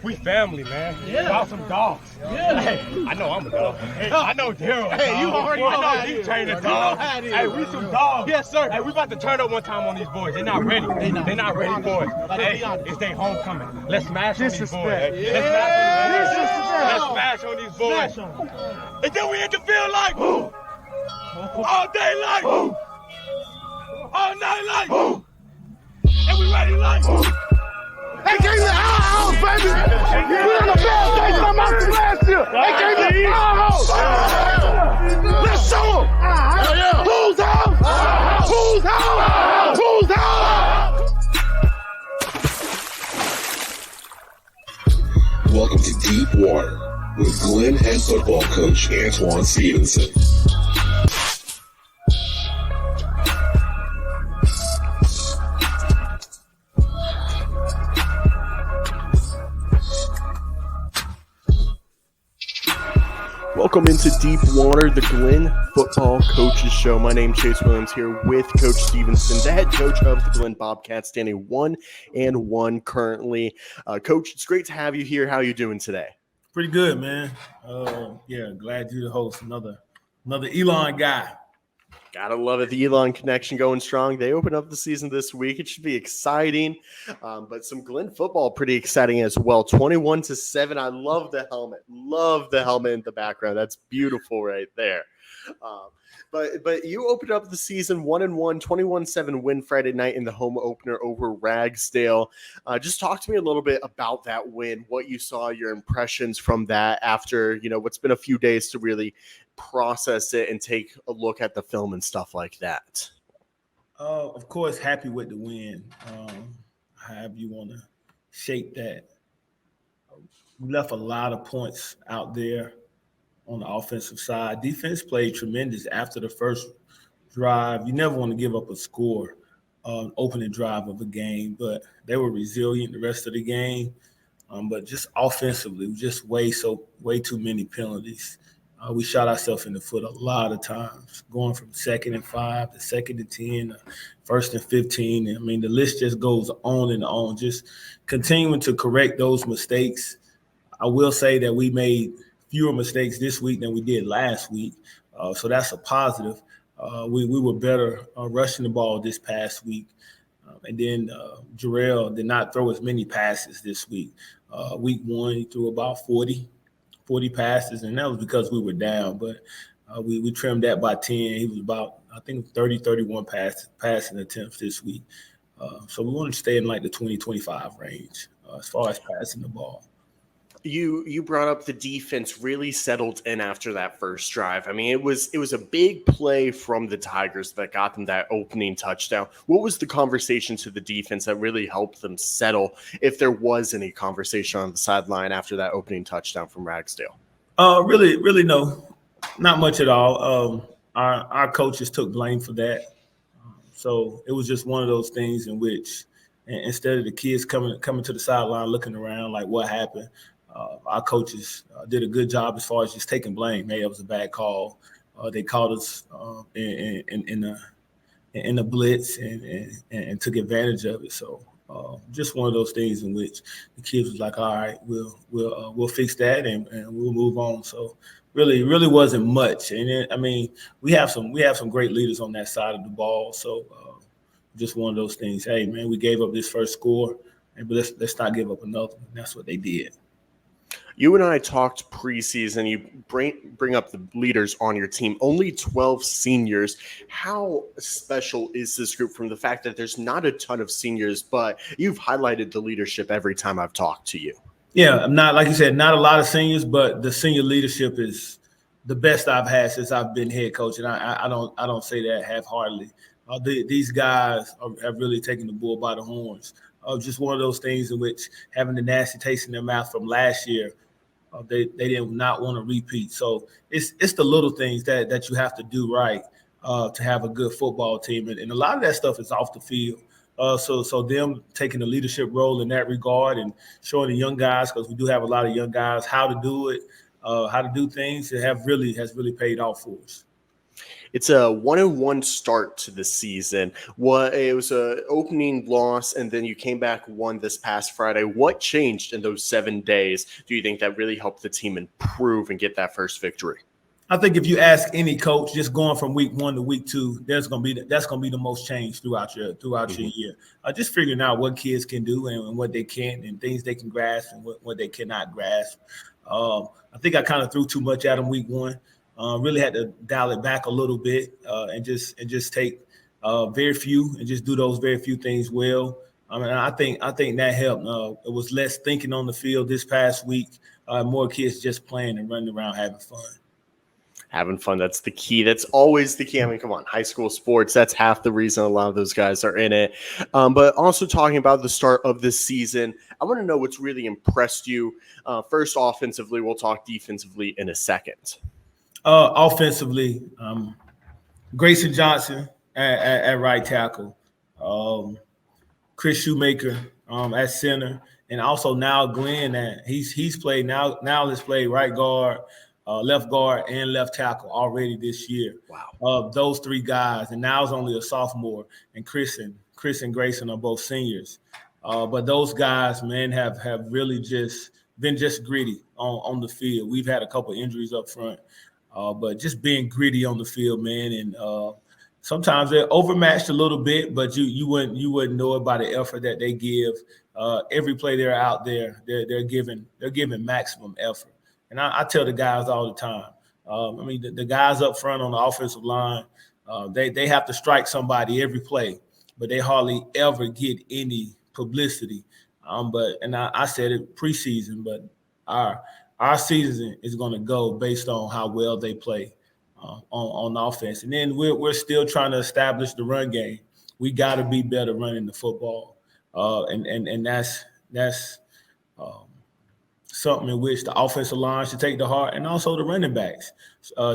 We family, man. Yeah. About some dogs. Yeah. Hey, I know I'm a dog. Hey, I know Daryl. Hey, you already know how it he is. trained a You dog. know how it is. Hey, we some dogs. Yes, sir. Hey, we about to turn up one time on these boys. They're not ready. They're not ready for it. Hey, it's their homecoming. Let's smash on these boys. Let's smash on these boys. And then we hit the field like all day like all night like and we ready like They gave me our house, baby. We on the best day from out last year. They gave me our house. Let's show them. Whose house? Whose house? Whose house? Welcome to Deepwater with Glenn head football coach Antwon Stevenson. Welcome into Deepwater, the Glenn Football Coaches Show. My name's Chase Williams here with Coach Stevenson, the head coach of the Glenn Bobcats, standing 1-1 currently. Coach, it's great to have you here. How are you doing today? Pretty good, man. Glad you to host another Elon guy. Gotta love it. The Elon connection going strong. They open up the season this week. It should be exciting. But some Glenn football pretty exciting as well. 21-7. I love the helmet. Love the helmet in the background. That's beautiful right there. But you opened up the season 1-1, 21-7 win Friday night in the home opener over Ragsdale. Just talk to me a little bit about that win, what you saw, your impressions from that after, what's been a few days to really process it and take a look at the film and stuff like that. Of course, happy with the win. However you want to shape that. We left a lot of points out there on the offensive side. Defense played tremendous after the first drive. You never want to give up a score on opening drive of a game, but they were resilient the rest of the game. But just offensively, just way too many penalties. We shot ourselves in the foot a lot of times, going from 2nd and 5 to 2nd and 10, to 1st and 15. I mean, the list just goes on and on, just continuing to correct those mistakes. I will say that we made fewer mistakes this week than we did last week, so that's a positive. We were better rushing the ball this past week. And then Jarrell did not throw as many passes this week. Week 1, he threw about 40 passes, and that was because we were down. But we trimmed that by 10. He was about, I think, 31 passing attempts this week. So we want to stay in like the 20-25 range as far as passing the ball. You brought up the defense really settled in after that first drive. I mean, it was a big play from the Tigers that got them that opening touchdown. What was the conversation to the defense that really helped them settle, if there was any conversation on the sideline after that opening touchdown from Ragsdale? Really, no, not much at all. Our coaches took blame for that. So it was just one of those things in which, instead of the kids coming to the sideline looking around like what happened, our coaches did a good job as far as just taking blame. Hey, it was a bad call. They caught us in the blitz and took advantage of it. So just one of those things in which the kids was like, all right, we'll fix that and we'll move on. So really wasn't much. And then, I mean, we have some great leaders on that side of the ball. So just one of those things. Hey, man, we gave up this first score, but let's not give up another one. That's what they did. You and I talked preseason. You bring up the leaders on your team, only 12 seniors. How special is this group from the fact that there's not a ton of seniors, but you've highlighted the leadership every time I've talked to you? Yeah, not like you said, not a lot of seniors, but the senior leadership is the best I've had since I've been head coach, and I don't say that half-heartedly. These guys have really taken the bull by the horns. Just one of those things in which, having the nasty taste in their mouth from last year, they did not want to repeat. So it's the little things that you have to do right to have a good football team, and a lot of that stuff is off the field. So them taking the leadership role in that regard and showing the young guys, because we do have a lot of young guys, how to do it, how to do things, has really paid off for us. It's a 1-1 start to the season. It was an opening loss, and then you came back won this past Friday. What changed in those 7 days? Do you think that really helped the team improve and get that first victory? I think if you ask any coach, just going from week 1 to week 2, that's gonna be the most change throughout your year. Just figuring out what kids can do and what they can't, and things they can grasp and what they cannot grasp. I think I kind of threw too much at them week 1. Really had to dial it back a little bit and just take very few and just do those very few things well. I think that helped. It was less thinking on the field this past week. More kids just playing and running around having fun. Having fun, that's the key. That's always the key. I mean, come on, high school sports, that's half the reason a lot of those guys are in it. But also talking about the start of this season, I want to know what's really impressed you. First, offensively, we'll talk defensively in a second. Offensively, Grayson Johnson at right tackle, Chris Shoemaker at center, and also now Glenn. He's played now has played right guard, left guard, and left tackle already this year. Wow. Those 3 guys, and now is only a sophomore, and Chris and Grayson are both seniors. But those guys, man, have really just been gritty on the field. We've had a couple injuries up front. But just being gritty on the field, man, and sometimes they're overmatched a little bit, but you wouldn't know it by the effort that they give. Every play they're out there, they're giving maximum effort, and I tell the guys all the time. I mean, the guys up front on the offensive line, they have to strike somebody every play, but they hardly ever get any publicity. I said it preseason, but our season is going to go based on how well they play on offense. And then we're still trying to establish the run game. We got to be better running the football. And that's something in which the offensive line should take to heart, and also the running backs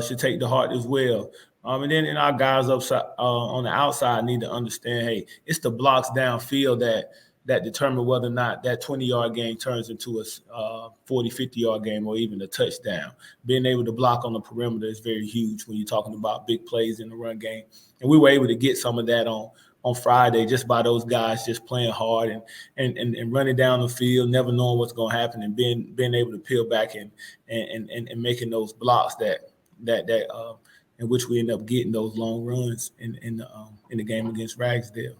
should take to heart as well. And then our guys on the outside need to understand, hey, it's the blocks downfield that determine whether or not that 20-yard game turns into a 40, 50-yard game or even a touchdown. Being able to block on the perimeter is very huge when you're talking about big plays in the run game. And we were able to get some of that on Friday just by those guys just playing hard and running down the field, never knowing what's going to happen, and being able to peel back and making those blocks that in which we end up getting those long runs in the game against Ragsdale.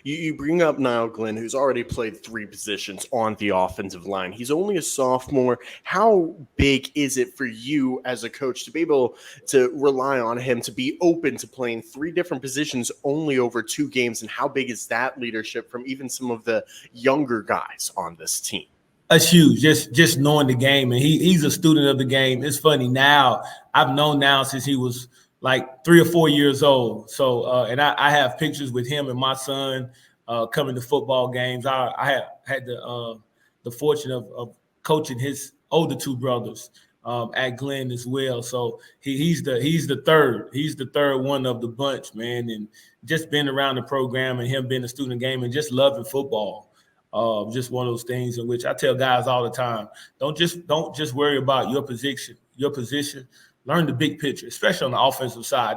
You bring up Niall Glenn, who's already played 3 positions on the offensive line. He's only a sophomore. How big is it for you as a coach to be able to rely on him to be open to playing 3 different positions only over 2 games? And how big is that leadership from even some of the younger guys on this team? That's huge. Just knowing the game, and he's a student of the game. It's funny now. I've known now since he was like 3 or 4 years old. So, and I have pictures with him and my son coming to football games. I had the fortune of coaching his older 2 brothers at Glenn as well. So he's the third one of the bunch, man. And just being around the program and him being a student of the game and just loving football. Just one of those things in which I tell guys all the time, don't just worry about your position. Learn the big picture, especially on the offensive side.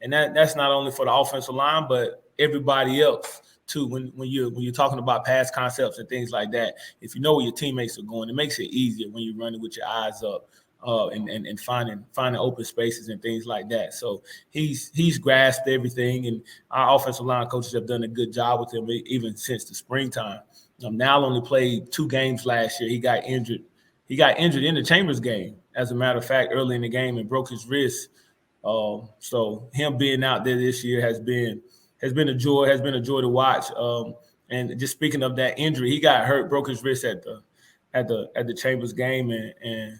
And that's not only for the offensive line, but everybody else too. When you're talking about pass concepts and things like that, if you know where your teammates are going, it makes it easier when you're running with your eyes up and finding open spaces and things like that. So he's grasped everything, and our offensive line coaches have done a good job with him even since the springtime. Now only played 2 games last year. He got injured. He got injured in the Chambers game, as a matter of fact, early in the game, and broke his wrist. So him being out there this year has been a joy. Has been a joy to watch. And just speaking of that injury, he got hurt, broke his wrist at the Chambers game, and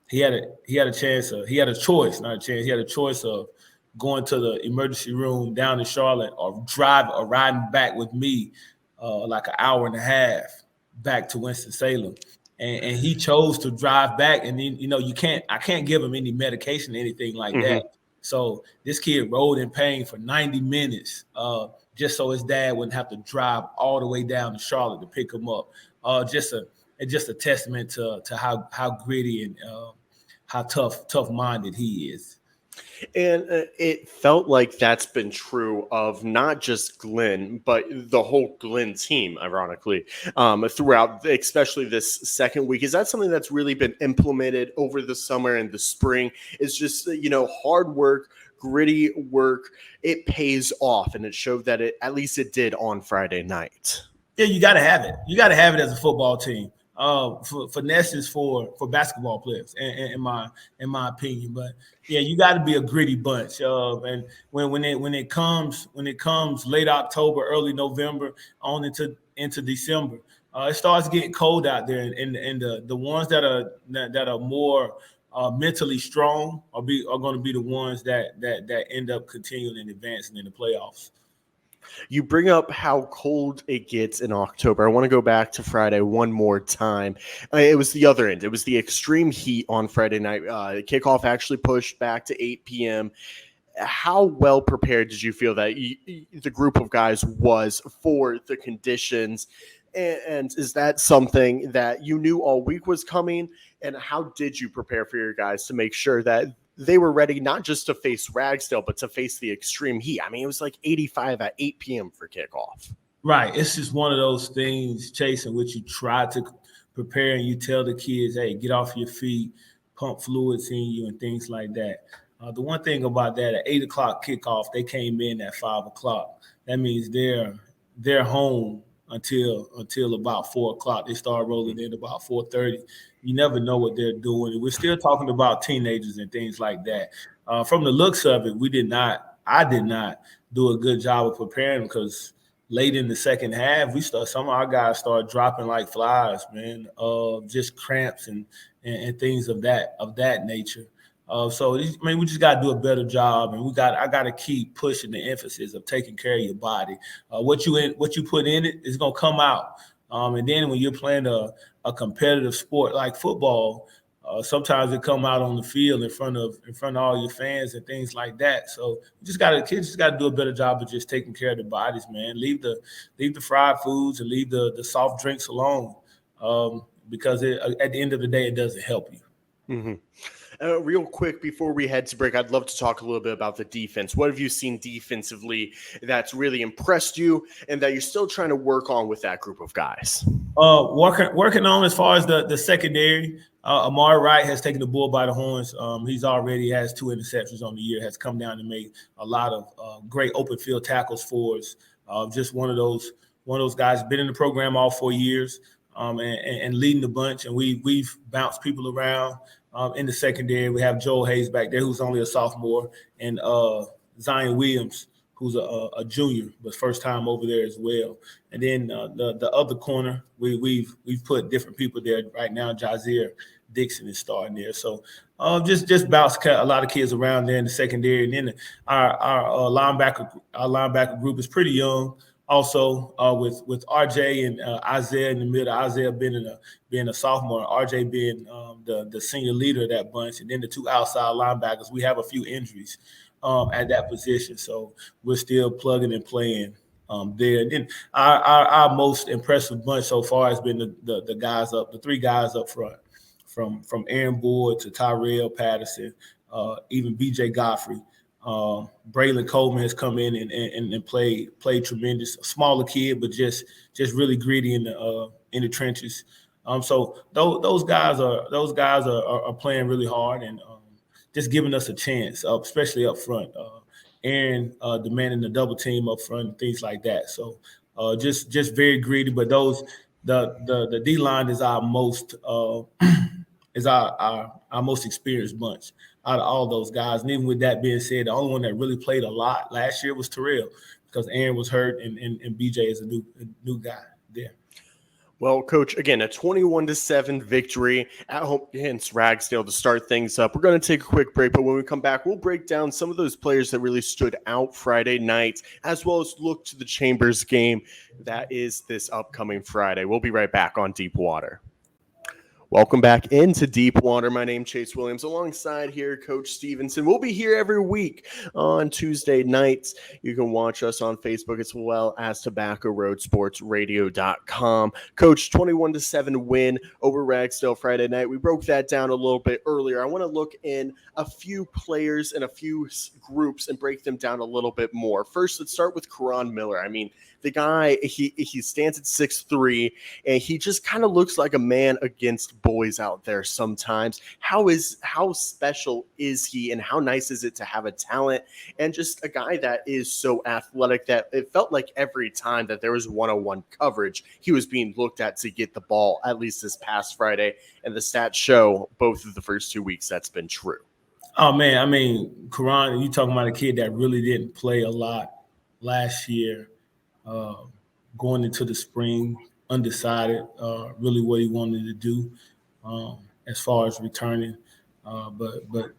he had a choice of going to the emergency room down in Charlotte or riding back with me like an hour and a half back to Winston-Salem. And he chose to drive back, and then, I can't give him any medication or anything like that. So this kid rode in pain for 90 minutes just so his dad wouldn't have to drive all the way down to Charlotte to pick him up. Just a testament to how gritty and how tough-minded he is. And it felt like that's been true of not just Glenn, but the whole Glenn team, ironically, throughout, especially this second week. Is that something that's really been implemented over the summer and the spring? It's just, hard work, gritty work. It pays off, and it showed that at least it did on Friday night. Yeah, you got to have it. You got to have it as a football team. Finesse is for basketball players, in my opinion. But yeah, you got to be a gritty bunch. And when it comes late October, early November, on into December, it starts getting cold out there, and the ones that are more mentally strong are going to be the ones that end up continuing and advancing in the playoffs. You bring up how cold it gets in October. I want to go back to Friday one more time. It was the other end. It was the extreme heat on Friday night. Kickoff actually pushed back to 8 p.m. How well prepared did you feel that the group of guys was for the conditions? And is that something that you knew all week was coming? And how did you prepare for your guys to make sure that they were ready not just to face Ragsdale, but to face the extreme heat? I mean, it was like 85 at 8 p.m. for kickoff. Right. It's just one of those things, Chase, in which you try to prepare and you tell the kids, hey, get off your feet, pump fluids in you and things like that. The one thing about that, at 8 o'clock kickoff, they came in at 5 o'clock. That means they're home until about 4 o'clock. They start rolling in about 4:30. You never know what they're doing. And we're still talking about teenagers and things like that. From the looks of it, I did not do a good job of preparing, because late in the second half, some of our guys started dropping like flies, man, just cramps and things of that nature. So we just got to do a better job, and I got to keep pushing the emphasis of taking care of your body. What you put in it is gonna come out. And then when you're playing a competitive sport like football, sometimes it come out on the field in front of all your fans and things like that. So kids just got to do a better job of just taking care of their bodies, man. Leave the fried foods and leave the soft drinks alone, because at the end of the day, it doesn't help you. Mm-hmm. Real quick, before we head to break, I'd love to talk a little bit about the defense. What have you seen defensively that's really impressed you and that you're still trying to work on with that group of guys? Working on as far as the secondary, Amari Wright has taken the bull by the horns. He's already has 2 interceptions on the year, has come down and made a lot of great open field tackles for us. Just one of those guys, been in the program all 4 years, and leading the bunch. And we've bounced people around. In the secondary, we have Joel Hayes back there, who's only a sophomore, and Zion Williams, who's a junior, but first time over there as well. And then the other corner, we've put different people there right now. Jazier Dixon is starting there, so just bounce a lot of kids around there in the secondary. And then our linebacker group is pretty young. Also, with RJ and Isaiah in the middle, Isaiah being a sophomore, RJ being the senior leader of that bunch, and then the 2 outside linebackers. We have a few injuries at that position, so we're still plugging and playing there. And then our most impressive bunch so far has been the 3 guys up front, from Aaron Boyd to Tyrell Patterson, even BJ Godfrey. Braylon Coleman has come in and played tremendous. A smaller kid, but just really gritty in the trenches. So those guys are playing really hard and just giving us a chance, especially up front. Aaron demanding the double team up front and things like that. So just very greedy. But the D line is our most our most experienced bunch out of all those guys. And even with that being said, the only one that really played a lot last year was Terrell, because Aaron was hurt and BJ is a new guy there. Well, Coach, again, a 21-7 victory at home against Ragsdale to start things up. We're going to take a quick break, but when we come back, we'll break down some of those players that really stood out Friday night, as well as look to the Chambers game that is this upcoming Friday. We'll be right back on Deepwater. Welcome back into Deepwater. My name's Chase Williams. Alongside here, Coach Stevenson. We'll be here every week on Tuesday nights. You can watch us on Facebook as well as TobaccoRoadSportsRadio.com. Coach, 21-7 win over Ragsdale Friday night. We broke that down a little bit earlier. I want to look in a few players and a few groups and break them down a little bit more. First, let's start with Karan Miller. I mean, the guy, he stands at 6'3", and he just kind of looks like a man against boys out there sometimes. How special is he, and how nice is it to have a talent and just a guy that is so athletic that it felt like every time that there was one-on-one coverage, he was being looked at to get the ball, at least this past Friday. And the stats show both of the first 2 weeks that's been true. Oh, man. I mean, Karan, you talking about a kid that really didn't play a lot last year. Going into the spring, undecided really what he wanted to do as far as returning, but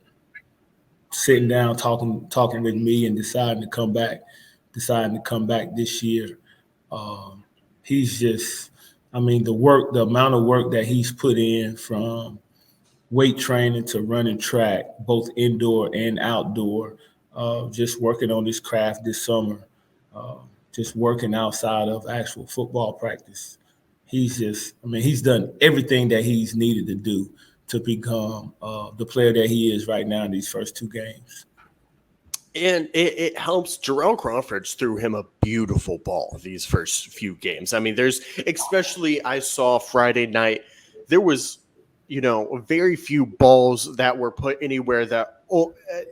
sitting down, talking with me and deciding to come back this year. He's just, I mean, the amount of work that he's put in from weight training to running track, both indoor and outdoor, just working on his craft this summer. Just working outside of actual football practice. He's done everything that he's needed to do to become the player that he is right now in these first 2 games. And it helps. Jarrell Crawford's threw him a beautiful ball these first few games. I mean, especially I saw Friday night, there was, very few balls that were put anywhere that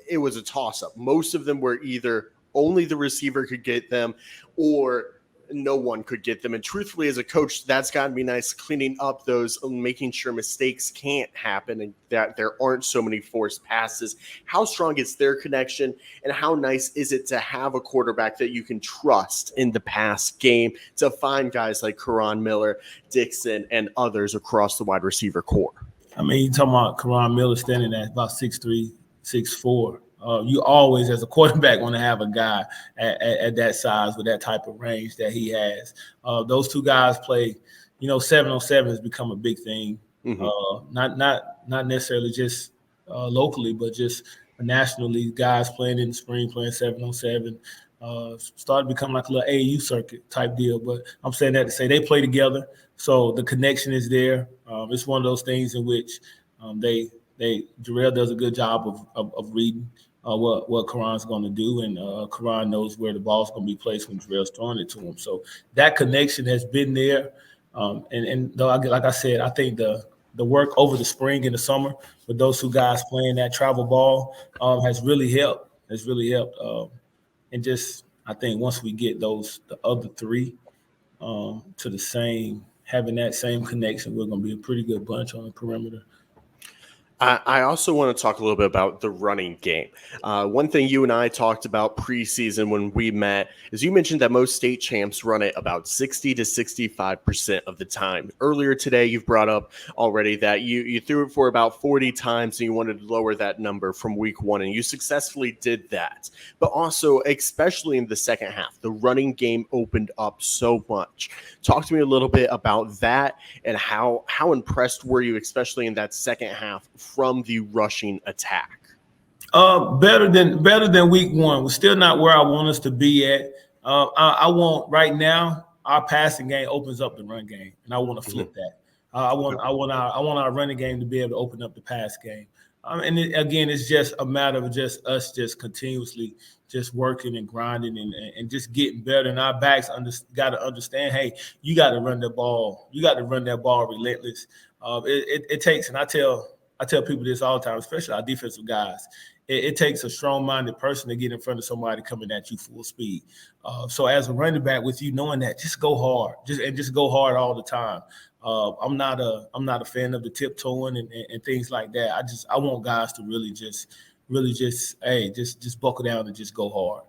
it was a toss-up. Most of them were either only the receiver could get them or no one could get them. And truthfully, as a coach, that's got to be nice, cleaning up those, making sure mistakes can't happen and that there aren't so many forced passes. How strong is their connection, and how nice is it to have a quarterback that you can trust in the pass game to find guys like Karan Miller, Dixon, and others across the wide receiver core? I mean, you're talking about Karan Miller standing at about 6'3", 6'4". You always, as a quarterback, want to have a guy at that size with that type of range that he has. Those 2 guys play, 7-on-7 has become a big thing. Mm-hmm. Not necessarily just locally, but just nationally. Guys playing in the spring, playing 7-on-7. Started to become like a little AAU circuit type deal. But I'm saying that to say they play together, so the connection is there. It's one of those things in which Jarrell does a good job of reading what Karan's going to do, and Karan knows where the ball's going to be placed when Jarrell's throwing it to him. So that connection has been there, and though like I said, I think the work over the spring and the summer with those 2 guys playing that travel ball has really helped. And just I think once we get the other 3 to the same, having that same connection, we're going to be a pretty good bunch on the perimeter. I also want to talk a little bit about the running game. One thing you and I talked about preseason when we met is you mentioned that most state champs run it about 60 to 65% of the time. Earlier today, you've brought up already that you threw it for about 40 times and you wanted to lower that number from week 1, and you successfully did that. But also, especially in the second half, the running game opened up so much. Talk to me a little bit about that and how impressed were you, especially in that second half, from the rushing attack? Better than week 1. We're still not where I want us to be at. I want right now our passing game opens up the run game, and I want to flip that. I want our running game to be able to open up the pass game. And again, it's just a matter of just us just continuously just working and grinding and just getting better. And our backs got to understand, hey, you got to run that ball. You got to run that ball relentless. It takes, and I tell people this all the time, especially our defensive guys. It takes a strong-minded person to get in front of somebody coming at you full speed. So as a running back, with you knowing that, just go hard, just go hard all the time. I'm not a fan of the tiptoeing and things like that. I want guys to really just buckle down and just go hard.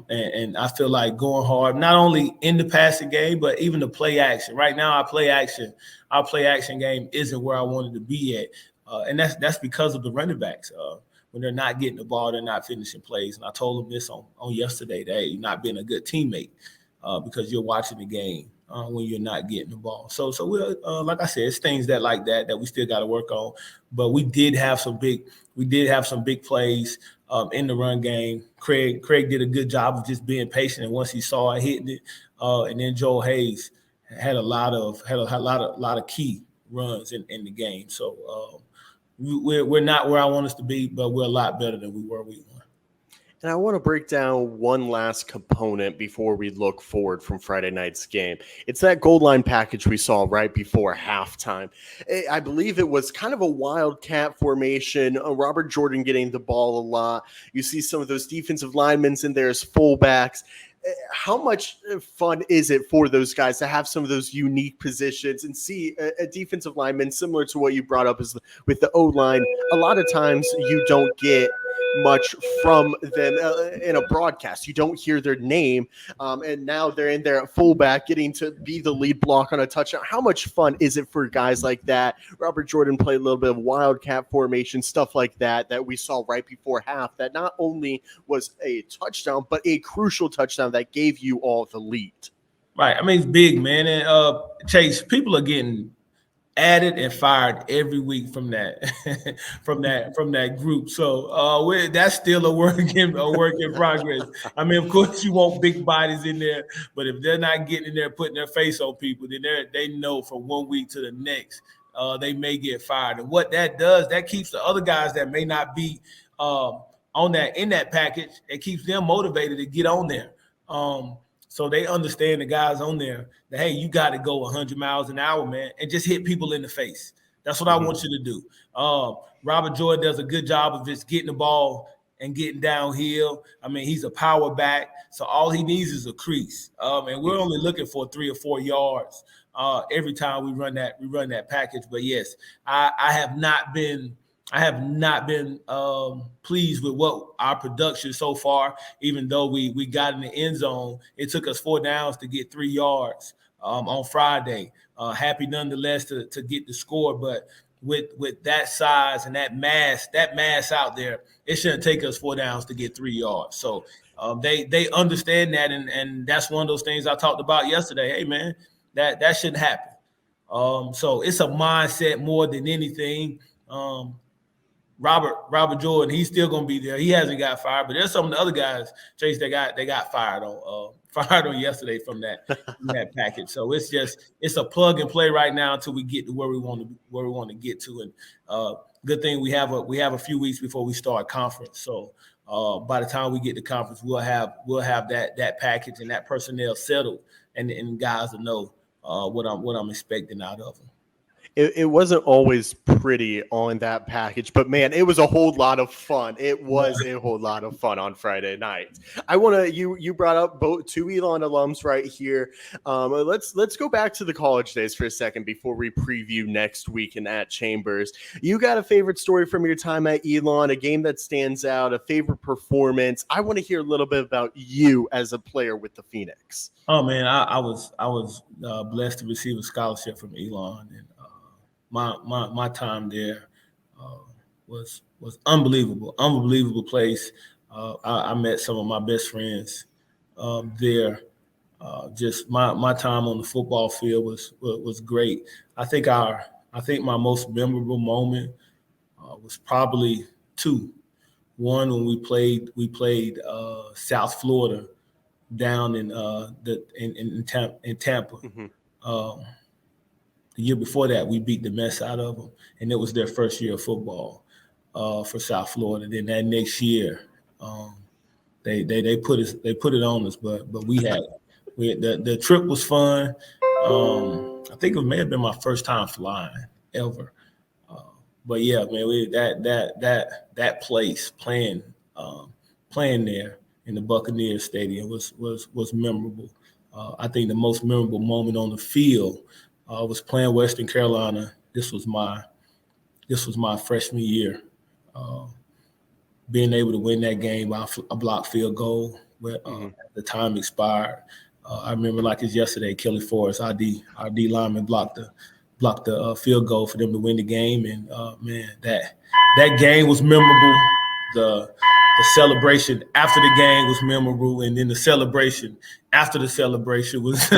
And I feel like going hard, not only in the passing game, but even the play action. Right now, our play action game isn't where I wanted to be at. And that's because of the running backs. When they're not getting the ball, they're not finishing plays. And I told them this on yesterday, that you're not being a good teammate because you're watching the game. when you're not getting the ball. So we're like I said, it's things that we still got to work on. But we did have some big plays in the run game. Craig did a good job of just being patient, and once he saw it hitting it, and then Joel Hayes had a lot of key runs in the game. So we're not where I want us to be, but we're a lot better than we were week 1. And I want to break down one last component before we look forward from Friday night's game. It's that goal line package we saw right before halftime. I believe it was kind of a wildcat formation, Robert Jordan getting the ball a lot. You see some of those defensive linemen in there as fullbacks. How much fun is it for those guys to have some of those unique positions and see a defensive lineman similar to what you brought up is with the O-line? A lot of times you don't get much from them in a broadcast. You don't hear their name, and now they're in there at fullback getting to be the lead block on a touchdown. How much fun is it for guys like that? Robert Jordan played a little bit of wildcat formation, stuff like that we saw right before half that not only was a touchdown, but a crucial touchdown that gave you all the lead. Right. I mean, it's big, man. And Chase, people are getting added and fired every week from that from that group. So that's still a work in progress. I mean, of course you want big bodies in there, but if they're not getting in there putting their face on people, then they know from one week to the next they may get fired. And what that does, that keeps the other guys that may not be in that package, it keeps them motivated to get on there. So they understand the guys on there that, hey, you got to go 100 miles an hour, man, and just hit people in the face. That's what I want you to do. Robert Jordan does a good job of just getting the ball and getting downhill. I mean, he's a power back, so all he needs is a crease. And we're only looking for 3 or 4 yards every time we run that package. But yes, I have not been pleased with what our production so far. Even though we got in the end zone, it took us 4 downs to get 3 yards on Friday. Happy nonetheless to get the score, but with that size and that mass out there, it shouldn't take us 4 downs to get 3 yards. So they understand that, and that's one of those things I talked about yesterday. Hey man, that shouldn't happen. So it's a mindset more than anything. Robert Jordan, he's still gonna be there. He hasn't got fired, but there's some of the other guys, Chase, they got fired on yesterday from that package. So it's a plug and play right now until we get to where we want to get to. And good thing we have a few weeks before we start conference. So by the time we get to conference, we'll have that package and that personnel settled, and guys will know what I'm expecting out of them. It wasn't always pretty on that package, but man, it was a whole lot of fun. It was a whole lot of fun on Friday night. I want to, you brought up both 2 Elon alums right here. Let's go back to the college days for a second before we preview next week and at Chambers. You got a favorite story from your time at Elon, a game that stands out, a favorite performance. I want to hear a little bit about you as a player with the Phoenix. Oh man, I was blessed to receive a scholarship from Elon, and my time there was unbelievable place. I met some of my best friends there. Just my time on the football field was great. I think my most memorable moment was probably 2. One, when we played South Florida down in Tampa. Mm-hmm. The year before that, we beat the mess out of them, and it was their first year of football for South Florida. Then that next year, they put it on us, but the trip was fun. I think it may have been my first time flying ever. But yeah, man, that place playing there in the Buccaneers Stadium was memorable. I think the most memorable moment on the field was playing Western Carolina. This was my freshman year. Being able to win that game by a blocked field goal where the time expired. I remember like it's yesterday. Kelly Forrest, our D lineman, blocked the field goal for them to win the game. And man, that game was memorable. the celebration after the game was memorable, and then the celebration after the celebration was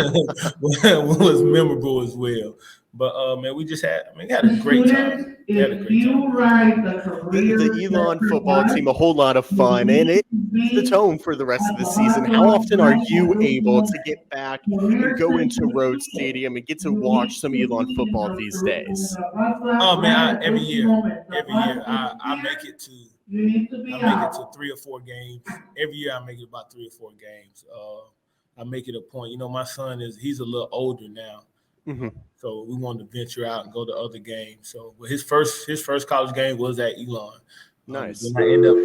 was memorable as well. But man, we had a great time. We had a great time. The Elon football team, a whole lot of fun, and it's the tone for the rest of the season. How often are you able to get back and go into Road Stadium and get to watch some Elon football these days? Oh man, every year I make it to. I make it to 3 or 4 games. Every year I make it about 3 or 4 games. I make it a point. You know, my son he's a little older now. Mm-hmm. So we wanted to venture out and go to other games. So but his first college game was at Elon. Nice. I end up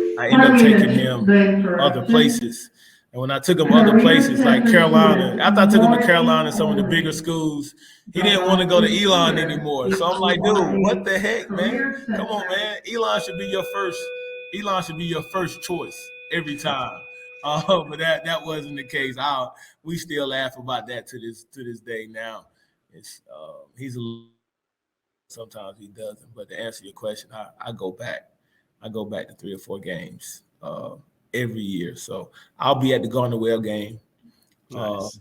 taking him other places. And when I took him other places like Carolina, after I took him to Carolina and some of the bigger schools, he didn't want to go to Elon anymore. So I'm like, dude, what the heck, man? Come on, man. Elon should be your first choice every time. But that wasn't the case. We still laugh about that to this day now. He's sometimes he doesn't. But to answer your question, I go back. I go back to 3 or 4 games every year. So I'll be at the Garner-Well game. Nice.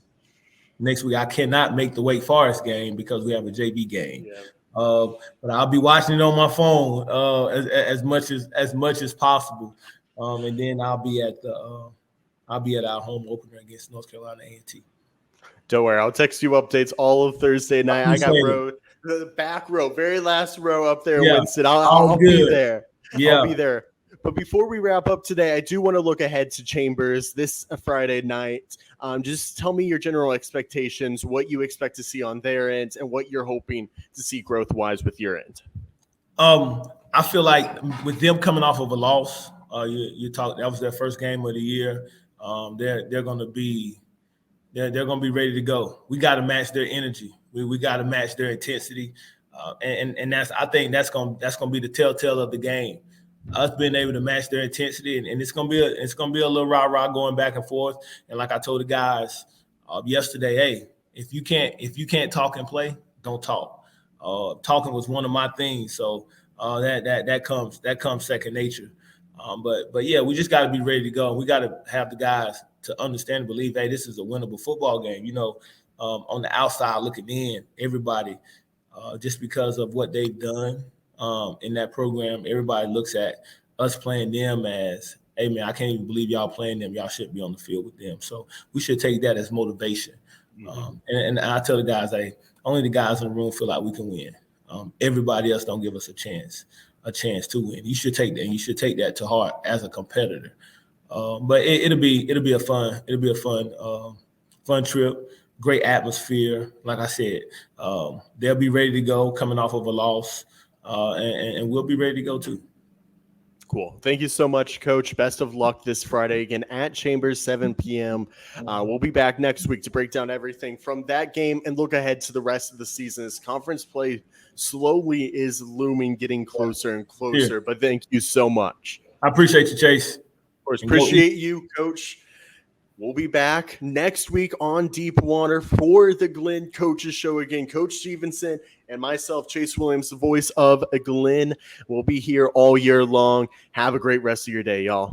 Next week, I cannot make the Wake Forest game because we have a JV game. Yeah. But I'll be watching it on my phone as much as possible. And then I'll be at our home opener against North Carolina A&T. Don't worry, I'll text you updates all of Thursday night. I got the back row, very last row up there, Winston. I'll be there. Yeah. I'll be there. But before we wrap up today, I do want to look ahead to Chambers this Friday night. Just tell me your general expectations, what you expect to see on their end, and what you're hoping to see growth-wise with your end. I feel like with them coming off of a loss, that was their first game of the year. They're going to be ready to go. We got to match their energy. We got to match their intensity, and I think that's going to be the telltale of the game. Us being able to match their intensity, and it's gonna be a little rah-rah going back and forth. And like I told the guys yesterday, hey, if you can't talk and play, don't talk. Talking was one of my things, so that comes second nature. But yeah, we just got to be ready to go. We got to have the guys to understand and believe, hey, this is a winnable football game. You know, on the outside looking in, everybody just because of what they've done. In that program, everybody looks at us playing them as, hey, man, I can't even believe y'all playing them. Y'all shouldn't be on the field with them. So we should take that as motivation. Mm-hmm. And I tell the guys, hey, only the guys in the room feel like we can win. Everybody else don't give us a chance to win. You should take that. And you should take that to heart as a competitor. But it'll be a fun trip. Great atmosphere. Like I said, they'll be ready to go coming off of a loss. And we'll be ready to go too. Cool. Thank you so much, Coach. Best of luck this Friday again at Chambers, 7 p.m. We'll be back next week to break down everything from that game and look ahead to the rest of the season as conference play slowly is looming, getting closer and closer. Yeah. But thank you so much. I appreciate you, Chase. Of course, appreciate you, Coach. We'll be back next week on Deepwater for the Glenn Coaches Show again. Coach Stevenson and myself, Chase Williams, the voice of Glenn, will be here all year long. Have a great rest of your day, y'all.